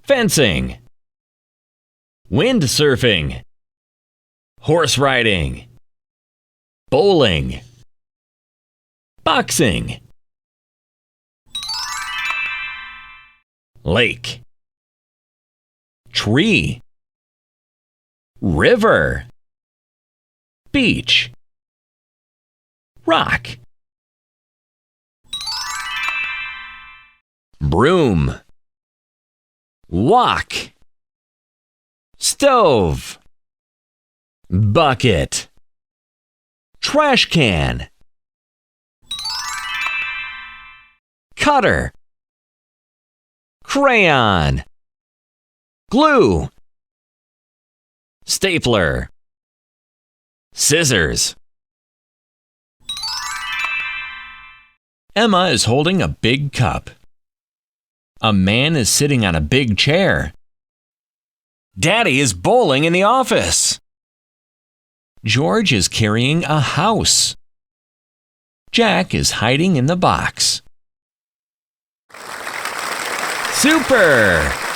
fencing, windsurfing, horse riding, bowling, boxing, lake, tree, river, beach, rock, broom, walk, stove, bucket, trash can, cutter, crayon, glue, stapler, scissors. Emma is holding a big cup. A man is sitting on a big chair. Daddy is bowling in the office. George is carrying a house. Jack is hiding in the box. Super!